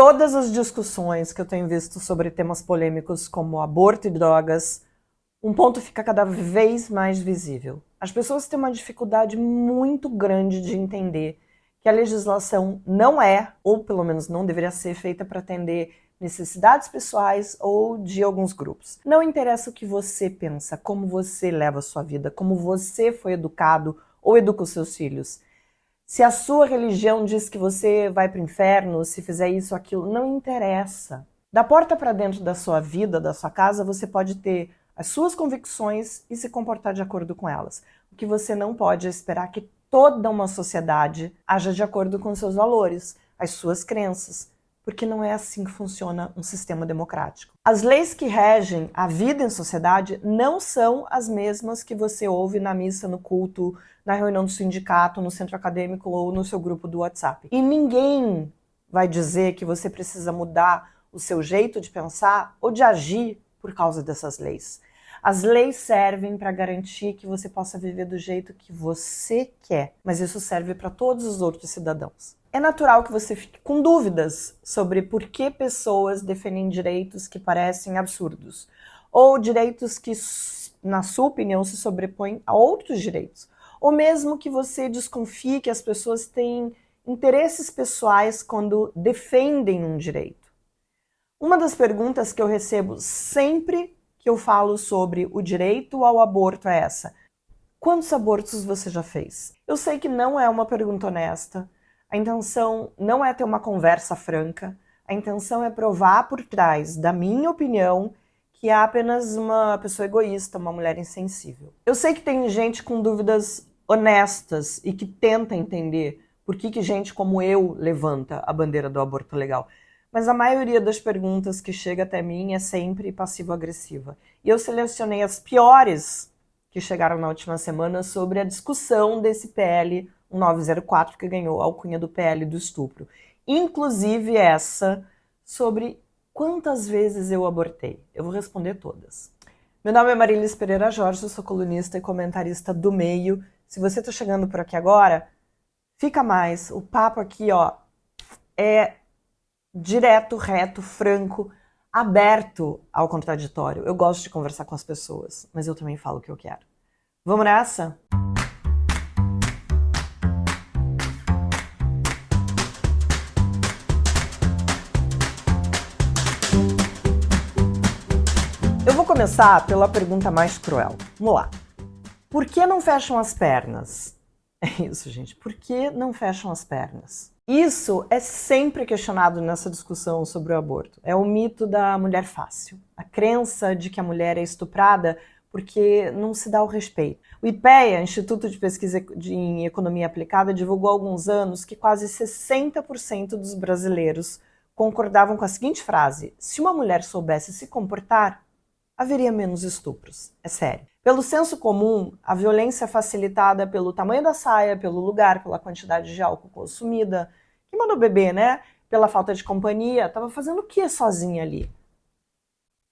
todas as discussões que eu tenho visto sobre temas polêmicos como aborto e drogas, um ponto fica cada vez mais visível. As pessoas têm uma dificuldade muito grande de entender que a legislação não é, ou pelo menos não deveria ser, feita para atender necessidades pessoais ou de alguns grupos. Não interessa o que você pensa, como você leva a sua vida, como você foi educado ou educa os seus filhos. Se a sua religião diz que você vai para o inferno se fizer isso ou aquilo, não interessa. Da porta para dentro da sua vida, da sua casa, você pode ter as suas convicções e se comportar de acordo com elas. O que você não pode é esperar que toda uma sociedade haja de acordo com seus valores, as suas crenças, porque não é assim que funciona um sistema democrático. As leis que regem a vida em sociedade não são as mesmas que você ouve na missa, no culto, na reunião do sindicato, no centro acadêmico ou no seu grupo do WhatsApp. E ninguém vai dizer que você precisa mudar o seu jeito de pensar ou de agir por causa dessas leis. As leis servem para garantir que você possa viver do jeito que você quer, mas isso serve para todos os outros cidadãos. É natural que você fique com dúvidas sobre por que pessoas defendem direitos que parecem absurdos, ou direitos que, na sua opinião, se sobrepõem a outros direitos, ou mesmo que você desconfie que as pessoas têm interesses pessoais quando defendem um direito. Uma das perguntas que eu recebo sempre que eu falo sobre o direito ao aborto é essa: quantos abortos você já fez? Eu sei que não é uma pergunta honesta, a intenção não é ter uma conversa franca, a intenção é provar por trás da minha opinião que é apenas uma pessoa egoísta, uma mulher insensível. Eu sei que tem gente com dúvidas honestas e que tenta entender por que gente como eu levanta a bandeira do aborto legal. Mas a maioria das perguntas que chega até mim é sempre passivo-agressiva. E eu selecionei as piores que chegaram na última semana sobre a discussão desse PL 1904, que ganhou a alcunha do PL do estupro. Inclusive essa sobre quantas vezes eu abortei. Eu vou responder todas. Meu nome é Marilis Pereira Jorge, eu sou colunista e comentarista do Meio. Se você está chegando por aqui agora, fica mais. O papo aqui, ó, é direto, reto, franco, aberto ao contraditório. Eu gosto de conversar com as pessoas, mas eu também falo o que eu quero. Vamos nessa? Eu vou começar pela pergunta mais cruel. Vamos lá. Por que não fecham as pernas? É isso, gente. Por que não fecham as pernas? Isso é sempre questionado nessa discussão sobre o aborto. É o mito da mulher fácil. A crença de que a mulher é estuprada porque não se dá o respeito. O IPEA, Instituto de Pesquisa em Economia Aplicada, divulgou há alguns anos que quase 60% dos brasileiros concordavam com a seguinte frase: se uma mulher soubesse se comportar, haveria menos estupros. É sério. Pelo senso comum, a violência é facilitada pelo tamanho da saia, pelo lugar, pela quantidade de álcool consumida. Quem mandou beber, né? Pela falta de companhia. Tava fazendo o que sozinha ali?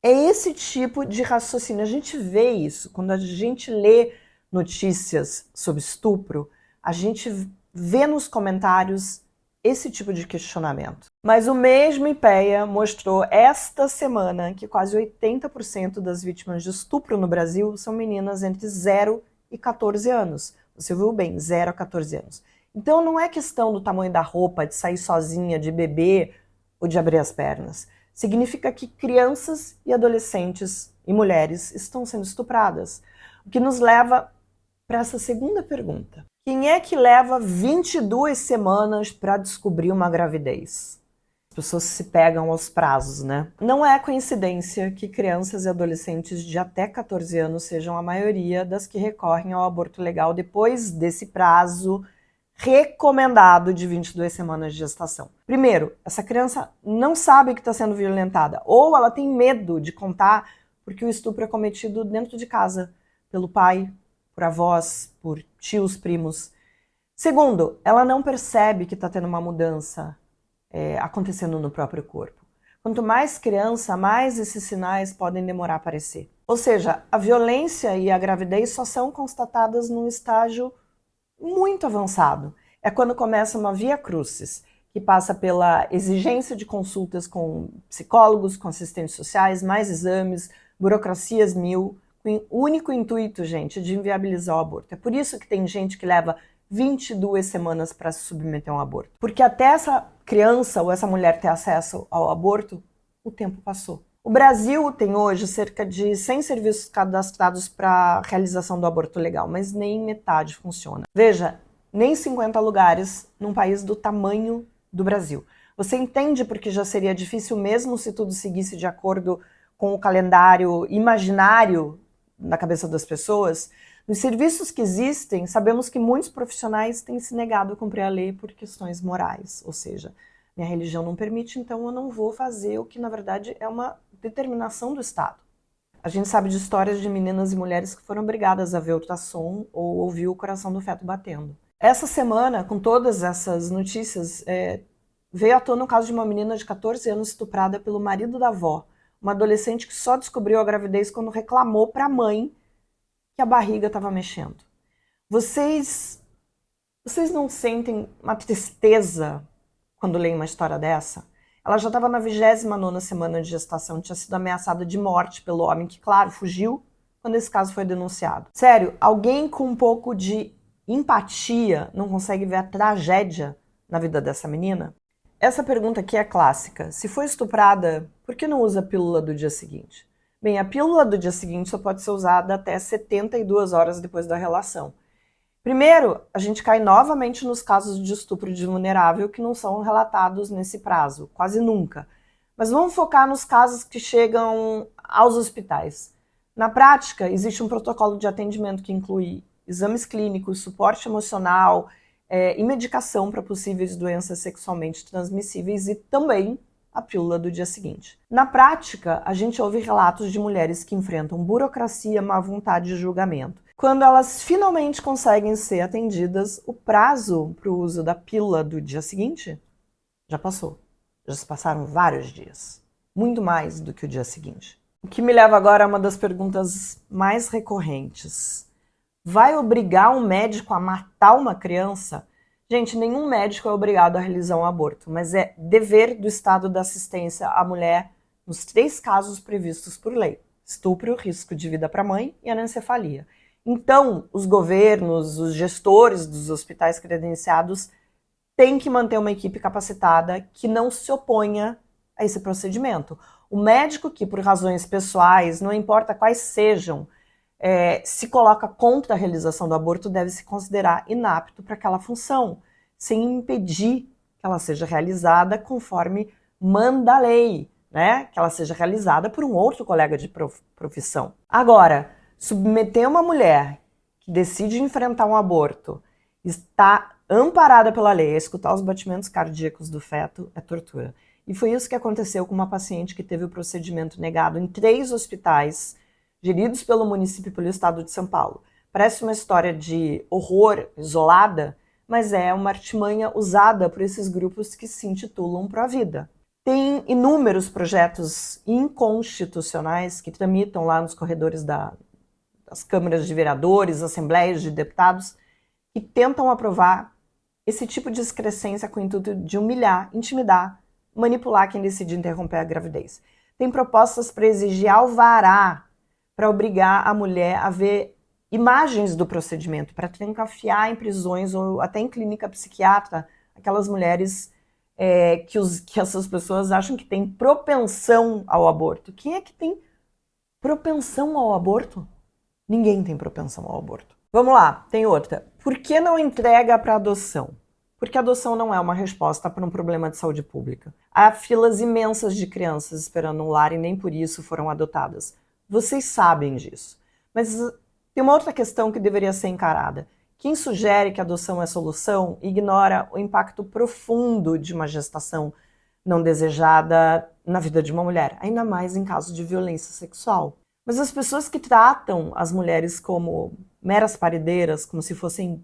É esse tipo de raciocínio. A gente vê isso. Quando a gente lê notícias sobre estupro, a gente vê nos comentários esse tipo de questionamento. Mas o mesmo IPEA mostrou esta semana que quase 80% das vítimas de estupro no Brasil são meninas entre 0 e 14 anos. Você viu bem, 0 a 14 anos. Então não é questão do tamanho da roupa, de sair sozinha, de beber ou de abrir as pernas. Significa que crianças e adolescentes e mulheres estão sendo estupradas. O que nos leva para essa segunda pergunta. Quem é que leva 22 semanas para descobrir uma gravidez? As pessoas se pegam aos prazos, né? Não é coincidência que crianças e adolescentes de até 14 anos sejam a maioria das que recorrem ao aborto legal depois desse prazo recomendado de 22 semanas de gestação. Primeiro, essa criança não sabe que está sendo violentada, ou ela tem medo de contar porque o estupro é cometido dentro de casa, pelo pai, por avós, por tios, primos. Segundo, ela não percebe que está tendo uma mudança acontecendo no próprio corpo. Quanto mais criança, mais esses sinais podem demorar a aparecer. Ou seja, a violência e a gravidez só são constatadas num estágio muito avançado. É quando começa uma via crucis, que passa pela exigência de consultas com psicólogos, com assistentes sociais, mais exames, burocracias mil, com o único intuito, gente, de inviabilizar o aborto. É por isso que tem gente que leva 22 semanas para se submeter a um aborto. Porque até essa criança ou essa mulher ter acesso ao aborto, o tempo passou. O Brasil tem hoje cerca de 100 serviços cadastrados para realização do aborto legal, mas nem metade funciona. Veja, nem 50 lugares num país do tamanho do Brasil. Você entende porque já seria difícil mesmo se tudo seguisse de acordo com o calendário imaginário na cabeça das pessoas? Nos serviços que existem, sabemos que muitos profissionais têm se negado a cumprir a lei por questões morais, ou seja, minha religião não permite, então eu não vou fazer o que na verdade é uma determinação do Estado. A gente sabe de histórias de meninas e mulheres que foram obrigadas a ver ultrassom ou ouvir o coração do feto batendo. Essa semana, com todas essas notícias, veio à tona o caso de uma menina de 14 anos estuprada pelo marido da avó, uma adolescente que só descobriu a gravidez quando reclamou para a mãe que a barriga estava mexendo. Vocês não sentem uma tristeza quando leem uma história dessa? Ela já estava na 29ª semana de gestação, tinha sido ameaçada de morte pelo homem, que, claro, fugiu quando esse caso foi denunciado. Sério, alguém com um pouco de empatia não consegue ver a tragédia na vida dessa menina? Essa pergunta aqui é clássica. Se foi estuprada, por que não usa a pílula do dia seguinte? Bem, a pílula do dia seguinte só pode ser usada até 72 horas depois da relação. Primeiro, a gente cai novamente nos casos de estupro de vulnerável que não são relatados nesse prazo, quase nunca. Mas vamos focar nos casos que chegam aos hospitais. Na prática, existe um protocolo de atendimento que inclui exames clínicos, suporte emocional e medicação para possíveis doenças sexualmente transmissíveis e também a pílula do dia seguinte. Na prática, a gente ouve relatos de mulheres que enfrentam burocracia, má vontade e julgamento. Quando elas finalmente conseguem ser atendidas, o prazo para o uso da pílula do dia seguinte já passou. Já se passaram vários dias. Muito mais do que o dia seguinte. O que me leva agora a uma das perguntas mais recorrentes. Vai obrigar um médico a matar uma criança? Gente, nenhum médico é obrigado a realizar um aborto, mas é dever do Estado da assistência à mulher nos 3 casos previstos por lei: estupro, risco de vida para a mãe e anencefalia. Então, os governos, os gestores dos hospitais credenciados têm que manter uma equipe capacitada que não se oponha a esse procedimento. O médico que, por razões pessoais, não importa quais sejam, se coloca contra a realização do aborto, deve se considerar inapto para aquela função, sem impedir que ela seja realizada conforme manda a lei, né? Que ela seja realizada por um outro colega de profissão. Agora, submeter uma mulher que decide enfrentar um aborto, está amparada pela lei, a escutar os batimentos cardíacos do feto, é tortura. E foi isso que aconteceu com uma paciente que teve o procedimento negado em 3 hospitais geridos pelo município e pelo estado de São Paulo. Parece uma história de horror isolada, mas é uma artimanha usada por esses grupos que se intitulam pró-vida. Tem inúmeros projetos inconstitucionais que tramitam lá nos corredores das câmaras de vereadores, assembleias de deputados, que tentam aprovar esse tipo de excrescência com o intuito de humilhar, intimidar, manipular quem decide interromper a gravidez. Tem propostas para exigir alvará, para obrigar a mulher a ver imagens do procedimento, para trancafiar em prisões ou até em clínica psiquiátrica aquelas mulheres que essas pessoas acham que têm propensão ao aborto. Quem é que tem propensão ao aborto? Ninguém tem propensão ao aborto. Vamos lá, tem outra. Por que não entrega para adoção? Porque a adoção não é uma resposta para um problema de saúde pública. Há filas imensas de crianças esperando um lar e nem por isso foram adotadas. Vocês sabem disso. Mas tem uma outra questão que deveria ser encarada. Quem sugere que a adoção é solução ignora o impacto profundo de uma gestação não desejada na vida de uma mulher, ainda mais em caso de violência sexual. Mas as pessoas que tratam as mulheres como meras parideiras, como se fossem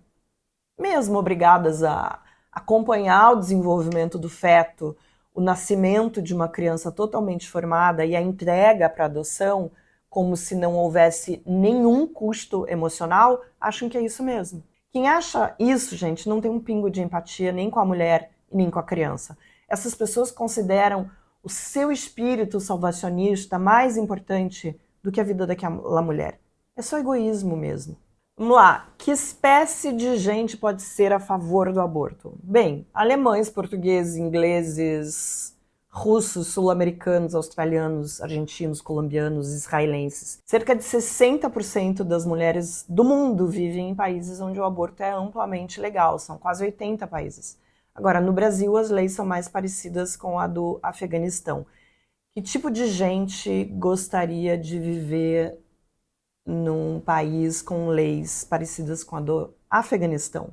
mesmo obrigadas a acompanhar o desenvolvimento do feto, o nascimento de uma criança totalmente formada e a entrega para adoção, como se não houvesse nenhum custo emocional, acham que é isso mesmo. Quem acha isso, gente, não tem um pingo de empatia nem com a mulher e nem com a criança. Essas pessoas consideram o seu espírito salvacionista mais importante do que a vida daquela mulher. É só egoísmo mesmo. Vamos lá. Que espécie de gente pode ser a favor do aborto? Bem, alemães, portugueses, ingleses, russos, sul-americanos, australianos, argentinos, colombianos, israelenses. Cerca de 60% das mulheres do mundo vivem em países onde o aborto é amplamente legal. São quase 80 países. Agora, no Brasil, as leis são mais parecidas com a do Afeganistão. Que tipo de gente gostaria de viver num país com leis parecidas com a do Afeganistão?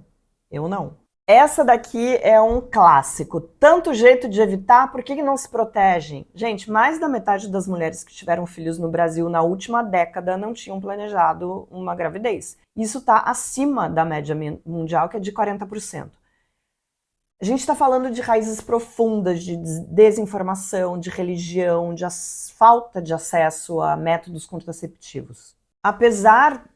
Eu não. Essa daqui é um clássico. Tanto jeito de evitar, por que não se protegem? Gente, mais da metade das mulheres que tiveram filhos no Brasil na última década não tinham planejado uma gravidez. Isso está acima da média mundial, que é de 40%. A gente está falando de raízes profundas de desinformação, de religião, de falta de acesso a métodos contraceptivos. Apesar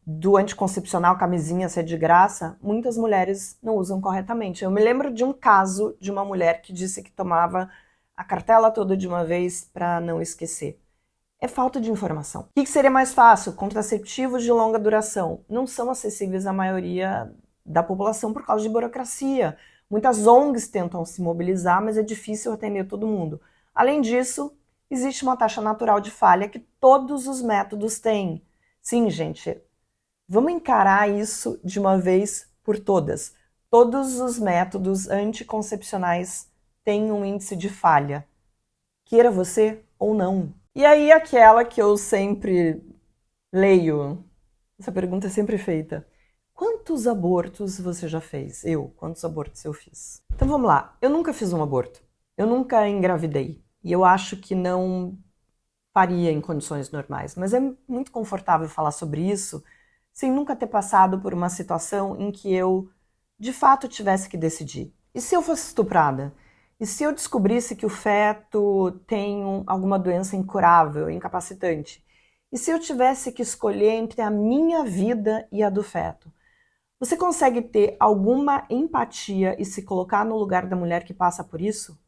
do anticoncepcional camisinha ser de graça, muitas mulheres não usam corretamente. Eu me lembro de um caso de uma mulher que disse que tomava a cartela toda de uma vez para não esquecer. É falta de informação. O que seria mais fácil? Contraceptivos de longa duração. Não são acessíveis à maioria da população por causa de burocracia. Muitas ONGs tentam se mobilizar, mas é difícil atender todo mundo. Além disso, existe uma taxa natural de falha que todos os métodos têm. Sim, gente, vamos encarar isso de uma vez por todas. Todos os métodos anticoncepcionais têm um índice de falha, queira você ou não. E aí aquela que eu sempre leio, essa pergunta é sempre feita. Quantos abortos você já fez? Quantos abortos eu fiz? Então vamos lá, eu nunca fiz um aborto, eu nunca engravidei, e eu acho que não faria em condições normais, mas é muito confortável falar sobre isso sem nunca ter passado por uma situação em que eu, de fato, tivesse que decidir. E se eu fosse estuprada? E se eu descobrisse que o feto tem alguma doença incurável, incapacitante? E se eu tivesse que escolher entre a minha vida e a do feto? Você consegue ter alguma empatia e se colocar no lugar da mulher que passa por isso?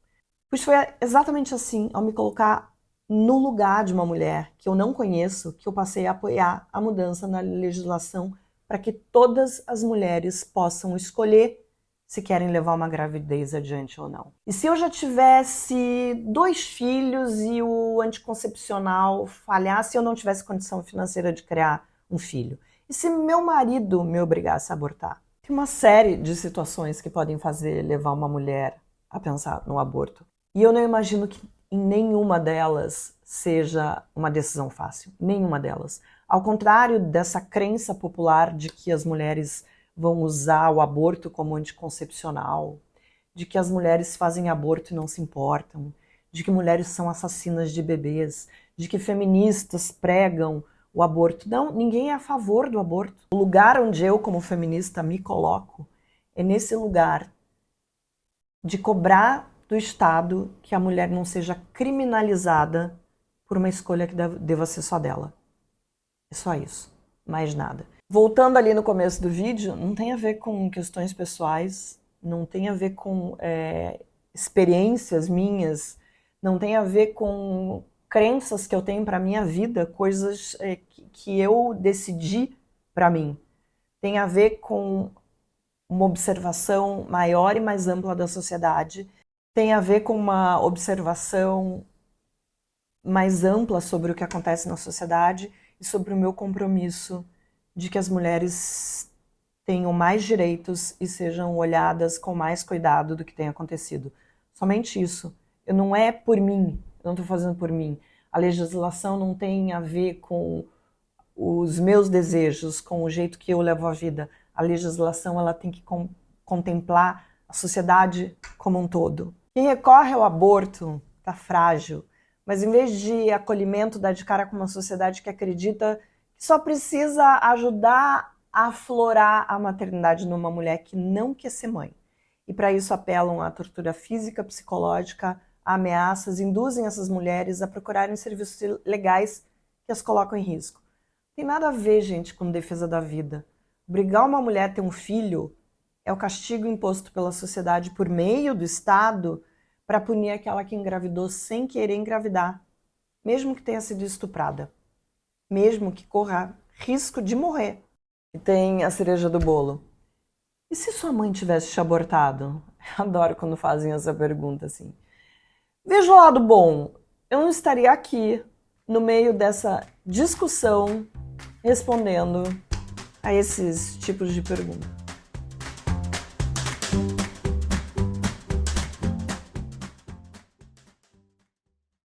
Pois foi exatamente assim, ao me colocar no lugar de uma mulher que eu não conheço, que eu passei a apoiar a mudança na legislação para que todas as mulheres possam escolher se querem levar uma gravidez adiante ou não. E se eu já tivesse 2 filhos e o anticoncepcional falhasse e eu não tivesse condição financeira de criar um filho? E se meu marido me obrigasse a abortar? Tem uma série de situações que podem levar uma mulher a pensar no aborto. E eu não imagino que em nenhuma delas seja uma decisão fácil. Nenhuma delas. Ao contrário dessa crença popular de que as mulheres vão usar o aborto como anticoncepcional, de que as mulheres fazem aborto e não se importam, de que mulheres são assassinas de bebês, de que feministas pregam o aborto. Não, ninguém é a favor do aborto. O lugar onde eu, como feminista, me coloco é nesse lugar de cobrar do Estado que a mulher não seja criminalizada por uma escolha que deva ser só dela. É só isso, mais nada. Voltando ali no começo do vídeo, não tem a ver com questões pessoais, não tem a ver com experiências minhas, não tem a ver com crenças que eu tenho para minha vida, coisas que eu decidi para mim. Tem a ver com uma observação maior e mais ampla da sociedade, tem a ver com uma observação mais ampla sobre o que acontece na sociedade e sobre o meu compromisso de que as mulheres tenham mais direitos e sejam olhadas com mais cuidado do que tem acontecido. Somente isso. Não é por mim, eu não estou fazendo por mim. A legislação não tem a ver com os meus desejos, com o jeito que eu levo a vida. A legislação ela tem que contemplar a sociedade como um todo. Quem recorre ao aborto está frágil, mas em vez de acolhimento, dá de cara com uma sociedade que acredita que só precisa ajudar a aflorar a maternidade numa mulher que não quer ser mãe. E para isso apelam à tortura física, psicológica, a ameaças, induzem essas mulheres a procurarem serviços legais que as colocam em risco. Não tem nada a ver, gente, com defesa da vida. Obrigar uma mulher a ter um filho É o castigo imposto pela sociedade por meio do Estado para punir aquela que engravidou sem querer engravidar, mesmo que tenha sido estuprada, mesmo que corra risco de morrer. E tem a cereja do bolo. E se sua mãe tivesse te abortado? Eu adoro quando fazem essa pergunta assim. Veja o lado bom, eu não estaria aqui no meio dessa discussão respondendo a esses tipos de perguntas.